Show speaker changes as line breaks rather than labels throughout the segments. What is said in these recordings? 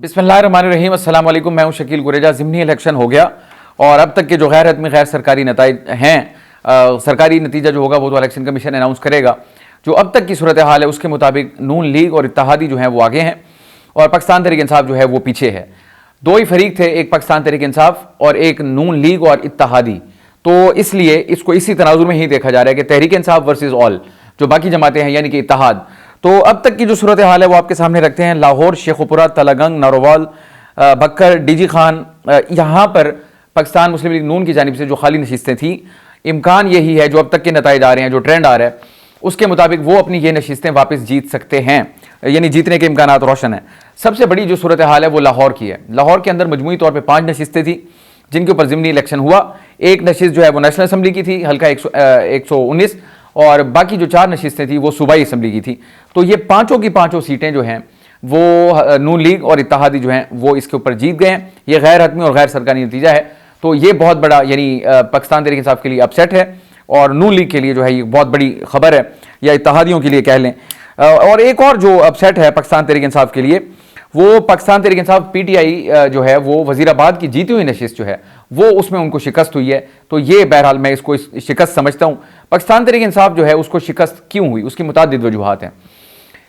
बिस्मिल्लाहिर्रहमानिर्रहीम, अस्सलाम वालेकुम। मैं हूं शकील गुरेजा। ज़िमनी इलेक्शन हो गया और अब तक के जो गैर हतमी गैर सरकारी नताइज हैं, सरकारी नतीजा जो होगा वो तो इलेक्शन कमीशन अनाउंस करेगा। जो अब तक की सूरत हाल है उसके मुताबिक नून लीग और इत्तेहादी जो हैं वो आगे हैं और पाकिस्तान तहरीक इंसाफ जो है वो पीछे है। दो ही फरीक थे, एक पाकिस्तान तहरीक इंसाफ और एक नून लीग और इत्तेहादी। तो इसलिए इसको इसी तनाजुर में ही देखा जा रहा है कि तहरीक इंसाफ वर्सेस ऑल जो बाकी जमातें हैं यानी कि इत्तेहाद। तो अब तक की जो सूरत हाल है वो आपके सामने रखते हैं। लाहौर, शेखुपुरा, तलगंग, नारोवाल, बक्कर, डीजी खान, यहाँ पर पाकिस्तान मुस्लिम लीग नून की जानिब से जो खाली नशिस्तें थी, इम्कान यही है जो अब तक के नताइज आ रहे हैं, जो ट्रेंड आ रहा है उसके मुताबिक वो अपनी ये नशिस्तें वापस जीत सकते हैं, यानी जीतने के इम्कान रोशन है। सबसे बड़ी जो सूरत हाल है वो लाहौर की है। लाहौर के अंदर मजमूई तौर पर 5 नशिस्तें थी जिनके ऊपर ज़िमनी इलेक्शन हुआ। एक नशिस्त जो है वो नेशनल असम्बली की थी, हल्का 119, और बाकी जो 4 नशिस्तें थी वो सूबाई असम्बली की थी। तो ये पांचों की पांचों सीटें जो हैं वो नून लीग और इत्तेहादी जो हैं वो इसके ऊपर जीत गए हैं। ये गैर हतमी और गैर सरकारी नतीजा है। तो ये बहुत बड़ा यानी पाकिस्तान तहरीक इंसाफ के लिए अपसेट है और नून लीग के लिए जो है ये बहुत बड़ी खबर है, या इत्तेहादियों के लिए कह लें। और एक और जो अपसेट है पाकिस्तान तहरीक इंसाफ के लिए, वो पाकिस्तान तहरीक इंसाफ PTI जो है वो वजीराबाद की जीती हुई नशिस्त जो है वो उसमें उनको शिकस्त हुई है। तो ये बहरहाल मैं इसको शिकस्त समझता हूँ। पाकिस्तान तहरीक इंसाफ जो है उसको शिकस्त क्यों हुई, उसकी मुतादिद वजूहात हैं।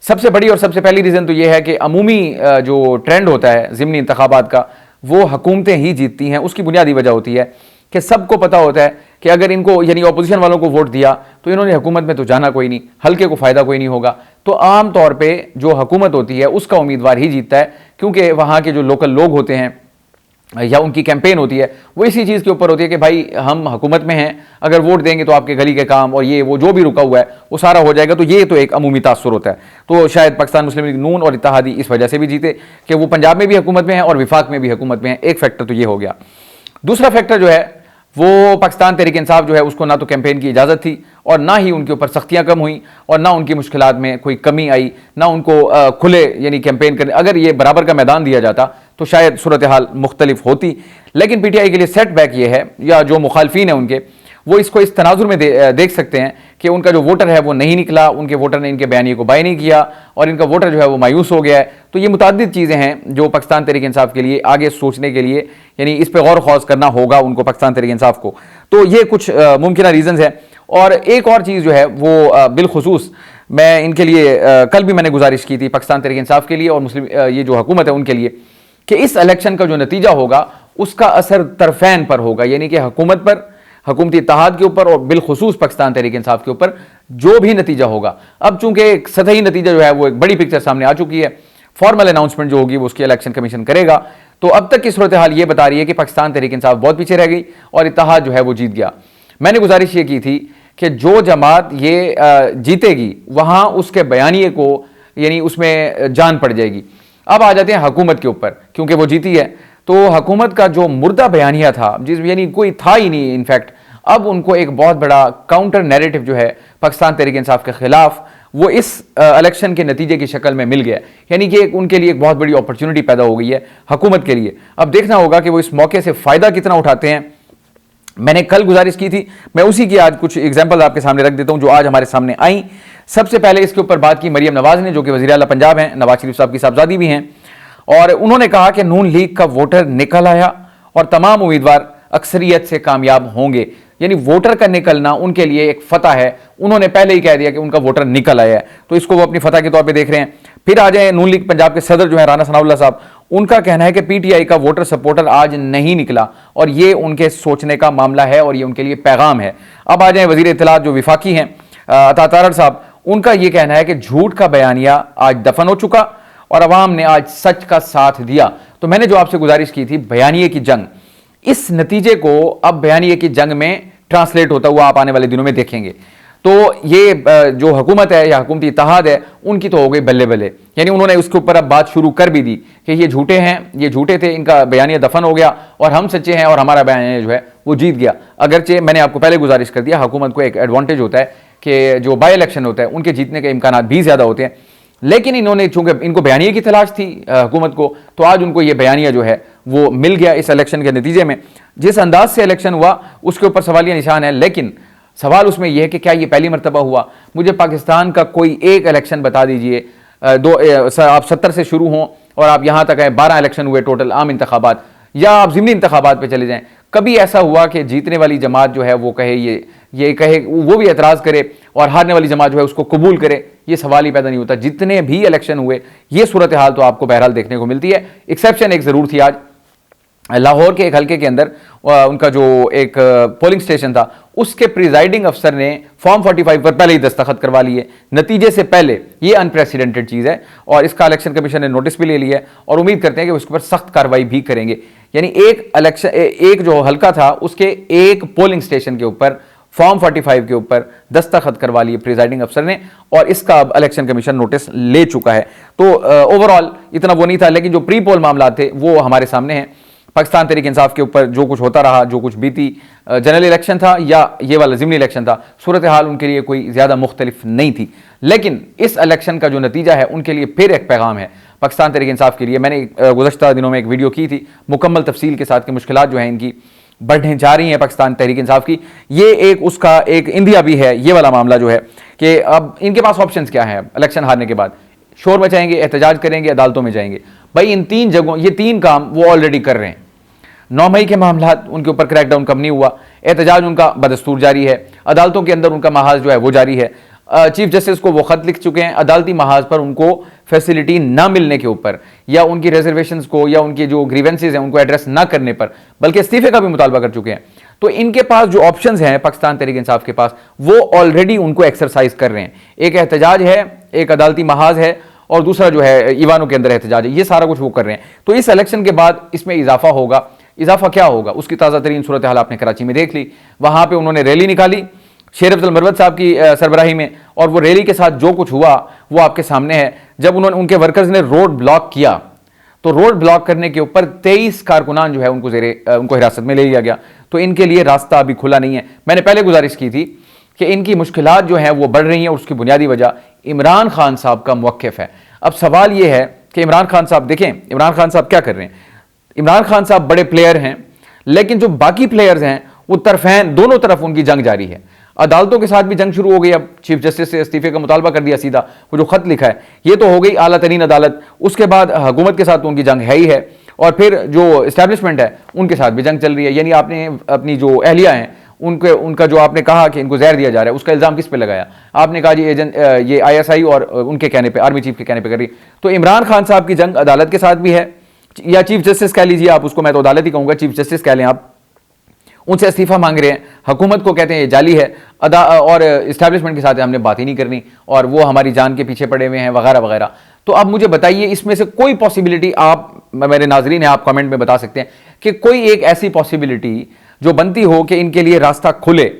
सबसे बड़ी और सबसे पहली रीज़न तो ये है कि अमूमी जो ट्रेंड होता है ज़िमनी इंतखाबात का, वो हुकूमतें ही जीतती हैं। उसकी बुनियादी वजह होती है कि सबको पता होता है कि अगर इनको यानी अपोजिशन वालों को वोट दिया तो इन्होंने हुकूमत में तो जाना कोई नहीं, हल्के को फ़ायदा कोई नहीं होगा। तो आम तौर पे जो हुकूमत होती है उसका उम्मीदवार ही जीतता है, क्योंकि वहाँ के जो लोकल लोग होते हैं या उनकी कैंपेन होती है वो इसी चीज़ के ऊपर होती है कि भाई हम हुकूमत में हैं, अगर वोट देंगे तो आपके गली के काम और ये वो जो भी रुका हुआ है वो सारा हो जाएगा। तो ये तो एक अमूमी तासुर होता है। तो शायद पाकिस्तान मुस्लिम लीग नून और इत्तेहादी इस वजह से भी जीते कि वो पंजाब में भी हुकूमत में है और विफाक में भी हुकूमत में है। एक फैक्टर तो ये हो गया। दूसरा फैक्टर जो है वो पाकिस्तान तहरीक इंसाफ जो है उसको ना तो कैंपेन की इजाज़त थी और ना ही उनके ऊपर सख्तियाँ कम हुई और ना उनकी मुश्किलात में कोई कमी आई, ना उनको खुले यानी कैंपेन करने। अगर ये बराबर का मैदान दिया जाता तो शायद सूरत हाल मुख्तलिफ होती। लेकिन PTI के लिए सेटबैक ये है, या जो मुखालफीन है उनके, वो इसको इस तनाजुर में देख सकते हैं कि उनका जो वोटर है वो नहीं निकला, उनके वोटर ने इनके बयानिए को बाय नहीं किया और इनका वोटर जो है वो मायूस हो गया है। तो ये मुताद्दिद चीज़ें हैं जो पाकिस्तान तहरीक इंसाफ के लिए आगे सोचने के लिए यानी इस पर गौर खौज करना होगा उनको, पाकिस्तान तहरीक इंसाफ को। तो ये कुछ मुमकिन रीज़न्स हैं। और एक और चीज़ जो है वो बिलखुसूस मैं इनके लिए कल भी मैंने गुजारिश की थी पाकिस्तान तहरीक इंसाफ के लिए और मुस्लिम ये जो हुकूमत है उनके लिए, कि इस इलेक्शन का जो नतीजा होगा उसका असर तरफैन पर होगा, यानी कि हुकूमत पर, हुकूमती इत्तेहाद के ऊपर और बिलखुसूस पाकिस्तान तहरीक इंसाफ के ऊपर जो भी नतीजा होगा। अब चूंकि एक सतही नतीजा जो है वो एक बड़ी पिक्चर सामने आ चुकी है, फॉर्मल अनाउंसमेंट जो होगी वो उसकी इलेक्शन कमीशन करेगा। तो अब तक की सूरत हाल ये बता रही है कि पाकिस्तान तहरीक इंसाफ बहुत पीछे रह गई और इत्तेहाद जो है वो जीत गया। मैंने गुजारिश ये की थी कि जो जमात ये जीतेगी वहाँ उसके बयानिए को यानी उसमें जान पड़ जाएगी। अब आ जाते हैं हुकूमत के ऊपर, क्योंकि वो जीती है। तो हुकूमत का जो मुर्दा बयानिया था, जिस यानी कोई था ही नहीं इनफैक्ट, अब उनको एक बहुत बड़ा काउंटर नैरेटिव जो है पाकिस्तान तहरीक इंसाफ के खिलाफ वो इस इलेक्शन के नतीजे की शक्ल में मिल गया। यानी कि उनके लिए एक बहुत बड़ी अपॉर्चुनिटी पैदा हो गई है हुकूमत के लिए। अब देखना होगा कि वो इस मौके से फ़ायदा कितना उठाते हैं। मैंने कल गुजारिश की थी, मैं उसी की आज कुछ एग्जाम्पल आपके सामने रख देता हूँ जो आज हमारे सामने आई। सबसे पहले इसके ऊपर बात की मरियम नवाज ने, जो कि वज़ीर आला पंजाब हैं, नवाज शरीफ साहब की साहबजादी भी हैं, और उन्होंने कहा कि नून लीग का वोटर निकल आया और तमाम उम्मीदवार अक्सरियत से कामयाब होंगे। यानी वोटर का निकलना उनके लिए एक फतह है। उन्होंने पहले ही कह दिया कि उनका वोटर निकल आया है, तो इसको वो अपनी फतह के तौर पे देख रहे हैं। फिर आ जाए नून लीग पंजाब के सदर जो है राना सनाउल्लाह साहब, उनका कहना है कि PTI का वोटर सपोर्टर आज नहीं निकला और ये उनके सोचने का मामला है और ये उनके लिए पैगाम है। अब आ जाए वज़ीर इत्तलात जो विफाकी हैं अता तारड़ साहब, उनका ये कहना है कि झूठ का बयानिया आज दफन हो चुका और अवाम ने आज सच का साथ दिया। तो मैंने जो आपसे गुजारिश की थी बयानिए की जंग, इस नतीजे को अब बयानिए की जंग में ट्रांसलेट होता हुआ आप आने वाले दिनों में देखेंगे। तो ये जो हुकूमत है या हुकूमती इत्तेहाद है उनकी तो हो गई बल्ले बल्ले, यानी उन्होंने उसके ऊपर अब बात शुरू कर भी दी कि ये झूठे हैं, ये झूठे थे, इनका बयानिया दफन हो गया और हम सच्चे हैं और हमारा बयानिया जो है वो जीत गया। अगरचे मैंने आपको पहले गुजारिश कर दिया हुकूमत को एक एडवांटेज होता है कि जो बाई इलेक्शन होता है उनके जीतने के इम्कान भी ज़्यादा होते हैं, लेकिन इन्होंने चूंकि इनको बयानिए की तलाश थी हुकूमत को, तो आज उनको ये बयानिया जो है वो मिल गया इस इलेक्शन के नतीजे में। जिस अंदाज से इलेक्शन हुआ उसके ऊपर सवालिया निशान है, लेकिन सवाल उसमें यह है कि क्या ये पहली मरतबा हुआ? मुझे पाकिस्तान का कोई एक इलेक्शन बता दीजिए, आप 70 से शुरू हों और आप यहाँ तक आए 12 इलेक्शन हुए टोटल आम इंतखाबात, या आप ज़िमनी इंतखाबात पे चले जाएं, कभी ऐसा हुआ कि जीतने वाली जमात जो है वो कहे ये कहे, वो भी एतराज़ करे और हारने वाली जमात जो है उसको कबूल करे? ये सवाल ही पैदा नहीं होता। जितने भी इलेक्शन हुए ये सूरत हाल तो आपको बहरहाल देखने को मिलती है। एक्सेप्शन एक ज़रूर थी, आज लाहौर के एक हल्के के अंदर उनका जो एक पोलिंग स्टेशन था उसके प्रिजाइडिंग अफसर ने फॉर्म 45 पर पहले ही दस्तखत करवा लिए, नतीजे से पहले। ये अनप्रेसिडेंटेड चीज़ है और इसका इलेक्शन कमीशन ने नोटिस भी ले लिया है और उम्मीद करते हैं कि उसके ऊपर सख्त कार्रवाई भी करेंगे। यानी एक जो हल्का था उसके एक पोलिंग स्टेशन के ऊपर फॉर्म 45 के ऊपर दस्तखत करवा लिए प्रिजाइडिंग अफसर ने और इसका अब इलेक्शन कमीशन नोटिस ले चुका है। तो ओवरऑल इतना वो नहीं था, लेकिन जो प्री पोल मामला थे वो हमारे सामने हैं। पाकिस्तान तहरीक इंसाफ के ऊपर जो कुछ होता रहा, जो कुछ बीती जनरल इलेक्शन था या ये वाला ज़िमनी इलेक्शन था, सूरत हाल उनके लिए कोई ज़्यादा मुख्तलिफ नहीं थी। लेकिन इस इलेक्शन का जो नतीजा है उनके लिए फिर एक पैगाम है पाकिस्तान तहरीक इंसाफ के लिए। मैंने गुज़श्ता दिनों में एक वीडियो की थी मुकम्मल तफसील के साथ कि मुश्किलात जो हैं इनकी बढ़ने जा रही हैं पाकिस्तान तहरीक इंसाफ की। ये एक उसका एक इंदिया भी है ये वाला मामला जो है कि अब इनके पास ऑप्शंस क्या हैं इलेक्शन हारने के बाद। शोर मचाएंगे, एहतजाज करेंगे, अदालतों में जाएंगे। भाई इन 3 जगहों ये 3 काम वो ऑलरेडी कर रहे हैं। 9 मई के मामला उनके ऊपर क्रैकडाउन कम नहीं हुआ, एहतजाज उनका बदस्तूर जारी है, अदालतों के अंदर उनका महाज जो है वो जारी है। चीफ जस्टिस को वो खत लिख चुके हैं अदालती महाज पर उनको फैसिलिटी ना मिलने के ऊपर या उनकी रिजर्वेशंस को या उनकी जो ग्रीवेंसेज हैं उनको एड्रेस ना करने पर, बल्कि इस्तीफे का भी मुतालबा कर चुके हैं। तो इनके पास जो ऑप्शंस हैं पाकिस्तान तहरीक इंसाफ के पास वो ऑलरेडी उनको एक्सरसाइज कर रहे हैं। एक एहतजाज है, एक अदालती महाज है और दूसरा जो है ईवानों के अंदर एहतजाज है। ये सारा कुछ वो कर रहे हैं। तो इस इलेक्शन के बाद इसमें इजाफा होगा। इजाफा क्या होगा उसकी ताज़ा तरीन सूरत हाल आपने कराची में देख ली। वहाँ पर उन्होंने रैली निकाली शेर अफजल मरवत साहब की सरबराही में, और वो रैली के साथ जो कुछ हुआ वो आपके सामने है। जब उनके वर्कर्स ने रोड ब्लॉक किया तो रोड ब्लॉक करने के ऊपर 23 कारकुनान जो है उनको हिरासत में ले लिया गया। तो इनके लिए रास्ता अभी खुला नहीं है। मैंने पहले गुजारिश की थी कि इनकी मुश्किलात जो हैं वो बढ़ रही हैं और उसकी बुनियादी वजह इमरान खान साहब का मौक़िफ़ है। अब सवाल ये है कि इमरान खान साहब देखें इमरान खान साहब क्या कर रहे हैं। इमरान खान साहब बड़े प्लेयर हैं, लेकिन जो बाकी प्लेयर्स हैं वो तरफैन दोनों तरफ उनकी जंग जारी है। अदालतों के साथ भी जंग शुरू हो गई। अब चीफ जस्टिस से इस्तीफे का मुतालबा कर दिया सीधा, वो जो खत लिखा है ये तो हो गई आला तरीन अदालत। उसके बाद हुकूमत के साथ तो उनकी जंग है ही है, और फिर जो इस्टेब्लिशमेंट है उनके साथ भी जंग चल रही है। यानी आपने अपनी जो अहलिया हैं उनका जो आपने कहा कि इनको जहर दिया जा रहा है उसका इल्ज़ाम किस पे लगाया? आपने कहा जी ये ISI और उनके कहने पे, आर्मी चीफ के कहने पे कर रही। तो इमरान खान साहब की जंग अदालत के साथ भी है, या चीफ जस्टिस कह लीजिए आप उसको, मैं तो अदालत ही कहूँगा, चीफ जस्टिस कह लें आप, उनसे इस्तीफा मांग रहे हैं। हुकूमत को कहते हैं ये जाली है, और इस्टेब्लिशमेंट के साथ हमने बात ही नहीं करनी और वो हमारी जान के पीछे पड़े हुए हैं वगैरह वगैरह। तो अब मुझे बताइए इसमें से कोई पॉसिबिलिटी, आप मेरे नाजरीन हैं, आप कमेंट में बता सकते हैं कि कोई एक ऐसी पॉसिबिलिटी जो बनती हो कि इनके लिए रास्ता खुले,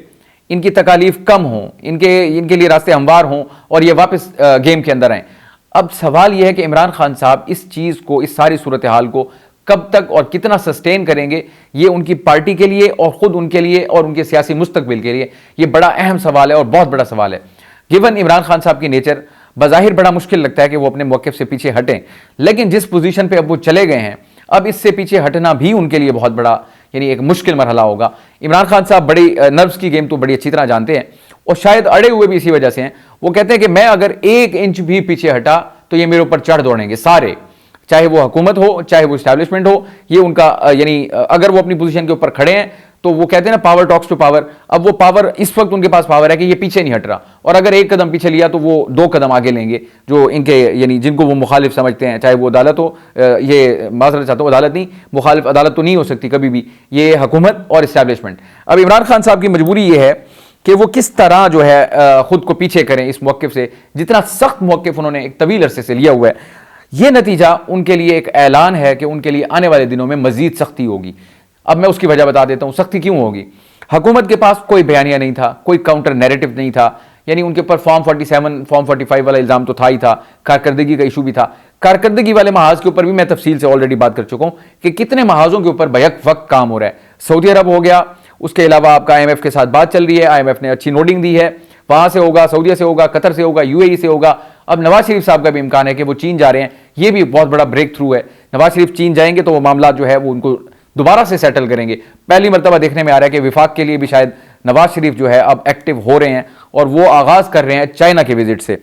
इनकी तकालीफ कम हो, इनके लिए रास्ते हमवार हों और ये वापस गेम के अंदर आएँ। अब सवाल यह है कि इमरान खान साहब इस चीज़ को, इस सारी सूरत हाल को कब तक और कितना सस्टेन करेंगे, ये उनकी पार्टी के लिए और ख़ुद उनके लिए और उनके सियासी मुस्तकबिल के लिए ये बड़ा अहम सवाल है और बहुत बड़ा सवाल है। गिवन इमरान खान साहब की नेचर, बज़ाहिर बड़ा मुश्किल लगता है कि वो अपने मौक़िफ़ से पीछे हटें, लेकिन जिस पोजीशन पे अब वो चले गए हैं अब इससे पीछे हटना भी उनके लिए बहुत बड़ा यानी एक मुश्किल मरहला होगा। इमरान खान साहब बड़ी नर्व्स की गेम तो बड़ी अच्छी तरह जानते हैं और शायद अड़े हुए भी इसी वजह से हैं। वो कहते हैं कि मैं अगर 1 इंच भी पीछे हटा तो ये मेरे ऊपर चढ़ दौड़ेंगे सारे, चाहे वो हुकूमत हो चाहे वो इस्टेब्लिशमेंट हो। ये उनका यानी अगर वो अपनी पोजीशन के ऊपर खड़े हैं तो वो कहते हैं ना पावर टॉक्स टू पावर। अब वो पावर, इस वक्त उनके पास पावर है कि ये पीछे नहीं हट रहा, और अगर 1 कदम पीछे लिया तो वो 2 कदम आगे लेंगे जो इनके यानी जिनको वो मुखालिफ समझते हैं, चाहे वो अदालत हो, ये माजरत चाहता हूँ अदालत नहीं, मुखालिफ अदालत तो नहीं हो सकती कभी भी, ये हुकूमत और इस्टेब्लिशमेंट। अब इमरान खान साहब की मजबूरी ये है कि वो किस तरह जो है खुद को पीछे करें इस मौक़िफ़ से, जितना सख्त मौक़िफ़ उन्होंने एक तवील अरसे से लिया हुआ है। ये नतीजा उनके लिए एक ऐलान है कि उनके लिए आने वाले दिनों में मज़ीद सख्ती होगी। अब मैं उसकी वजह बता देता हूँ, सख्ती क्यों होगी। हुकूमत के पास कोई बयानिया नहीं था, कोई काउंटर नैरेटिव नहीं था, यानी उनके ऊपर फॉर्म 47 फॉर्म 45 वाला इल्ज़ाम तो था ही था, कारकर्दगी का इशू भी था। कारकर्दगी वाले महाज के ऊपर भी मैं तफसील से ऑलरेडी बात कर चुका हूँ कि कितने महाजों के ऊपर बैक वक्त काम हो रहा है। सऊदी अरब हो गया, उसके अलावा आपका IMF के साथ बात चल रही है, IMF ने अच्छी नोटिंग दी है, वहाँ से होगा, सऊदीया से होगा, कतर से होगा, UAE से होगा। अब नवाज शरीफ साहब का भी इम्कान है कि वो चीन जा रहे हैं, ये भी बहुत बड़ा ब्रेक थ्रू है। नवाज शरीफ चीन जाएंगे तो वो मामला जो है वो उनको दोबारा से सेटल करेंगे। पहली मरतबा देखने में आ रहा है कि विफाक के लिए भी शायद नवाज शरीफ जो है अब एक्टिव हो रहे हैं और वो आगाज़ कर रहे हैं चाइना के विजिट से।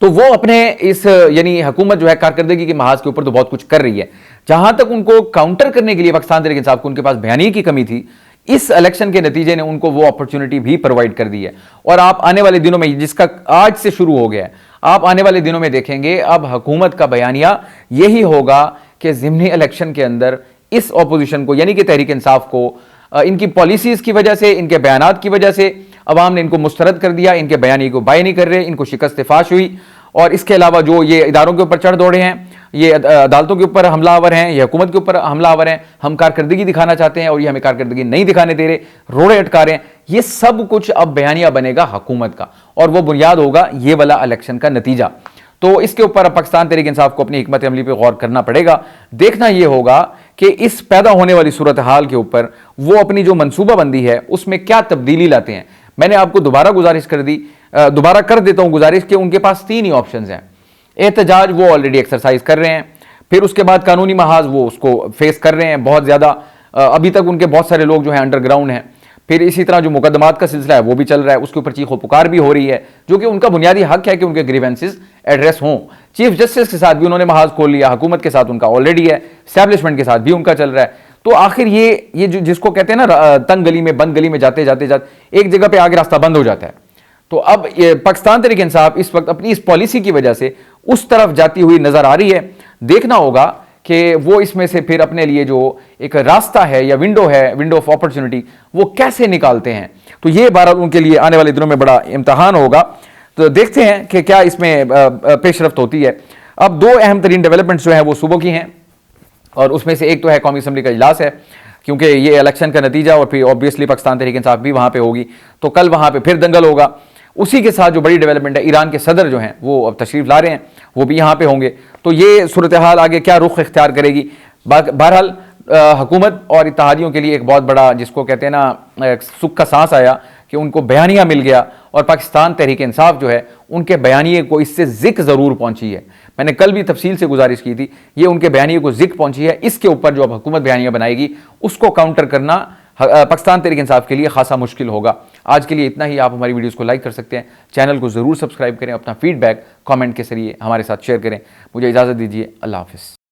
तो वो अपने इस यानी हुकूमत जो है कारकर्दगी के महाज के ऊपर तो बहुत कुछ कर रही है। जहां तक उनको काउंटर करने के लिए पाकिस्तान तहरीक इंसाफ को उनके पास बयानी की कमी थी, इस इलेक्शन के नतीजे ने उनको वो अपॉर्चुनिटी भी प्रोवाइड कर दी है। और आप आने वाले दिनों में, जिसका आज से शुरू हो गया है, आप आने वाले दिनों में देखेंगे अब हुकूमत का बयानिया यही होगा कि ज़िमनी इलेक्शन के अंदर इस ऑपोजिशन को यानी कि तहरीक इंसाफ को इनकी पॉलिसीज की वजह से, इनके बयानात की वजह से अवाम ने इनको मुस्तरद कर दिया, इनके बयानी को बाय नहीं कर रहे, इनको शिकस्त फाश हुई। और इसके अलावा जो ये इदारों के ऊपर चढ़ दौड़े हैं, ये अदालतों के ऊपर हमलावर हैं, ये हुकूमत के ऊपर हमलावर हैं, हम कारकर्दगी दिखाना चाहते हैं और ये हमें कारकर्दगी नहीं दिखाने दे रहे, रोड़े अटका रहे हैं, ये सब कुछ अब बयानिया बनेगा हुकूमत का और वो बुनियाद होगा ये वाला इलेक्शन का नतीजा। तो इसके ऊपर अब पाकिस्तान तहरीक इंसाफ को अपनी हिकमत अमली पर गौर करना पड़ेगा। देखना यह होगा कि इस पैदा होने वाली सूरत हाल के ऊपर वो अपनी जो मनसूबाबंदी है उसमें क्या तब्दीली लाते हैं। मैंने आपको दोबारा गुजारिश कर दी, दोबारा कर देता हूं गुजारिश कि उनके पास 3 ही ऑप्शंस हैं। एहतजाज वो ऑलरेडी एक्सरसाइज कर रहे हैं, फिर उसके बाद कानूनी महाज वो उसको फेस कर रहे हैं बहुत ज़्यादा, अभी तक उनके बहुत सारे लोग जो हैं अंडरग्राउंड हैं। फिर इसी तरह जो मुकदमात का सिलसिला है वो भी चल रहा है, उसके ऊपर चीखो पुकार भी हो रही है, जो कि उनका बुनियादी हक है कि उनके ग्रीवेंसेस एड्रेस हों। चीफ जस्टिस के साथ भी उन्होंने महाज खोल लिया, हुकूमत के साथ उनका ऑलरेडी है, स्टैब्लिशमेंट के साथ भी उनका चल रहा है। तो आखिर ये जो जिसको कहते हैं ना तंग गली में बंद गली में जाते जाते जाते एक जगह पे आगे रास्ता बंद हो जाता है। तो अब पाकिस्तान तहरीक इंसाफ इस वक्त अपनी इस पॉलिसी की वजह से उस तरफ जाती हुई नजर आ रही है। देखना होगा कि वो इसमें से फिर अपने लिए जो एक रास्ता है या विंडो है, विंडो ऑफ अपॉर्चुनिटी, वो कैसे निकालते हैं। तो ये बहरहाल उनके लिए आने वाले दिनों में बड़ा इम्तहान होगा। तो देखते हैं कि क्या इसमें पेशरफ्त होती है। अब 2 अहम तरीन डेवलपमेंट्स जो हैं वो सुबह की हैं और उसमें से एक तो है कौमी असम्बली का इजलास है, क्योंकि ये इलेक्शन का नतीजा और फिर ऑब्वियसली पाकिस्तान तहरीक इंसाफ भी वहाँ पे होगी, तो कल वहाँ पे फिर दंगल होगा। उसी के साथ जो बड़ी डेवलपमेंट है, ईरान के सदर जो हैं वो अब तशरीफ ला रहे हैं, वो भी यहाँ पे होंगे। तो ये सूरत हाल आगे क्या रुख इख्तियार करेगी। बहरहाल हुकूमत और इत्तेहादियों के लिए एक बहुत बड़ा, जिसको कहते हैं ना, सुख का सांस आया कि उनको बयानिया मिल गया और पाकिस्तान तहरीक इंसाफ जो है उनके बयानिए को इससे ज़िक ज़रूर पहुंची है। मैंने कल भी तफसील से गुजारिश की थी, ये उनके बयानिए को ज़िक पहुंची है। इसके ऊपर जो अब हुकूमत बयानिया बनाएगी उसको काउंटर करना पाकिस्तान तहरीक इंसाफ के लिए खासा मुश्किल होगा। आज के लिए इतना ही। आप हमारी वीडियोस को लाइक कर सकते हैं, चैनल को ज़रूर सब्सक्राइब करें, अपना फीडबैक कमेंट के जरिए हमारे साथ शेयर करें। मुझे इजाज़त दीजिए, अल्लाह हाफ़िज़।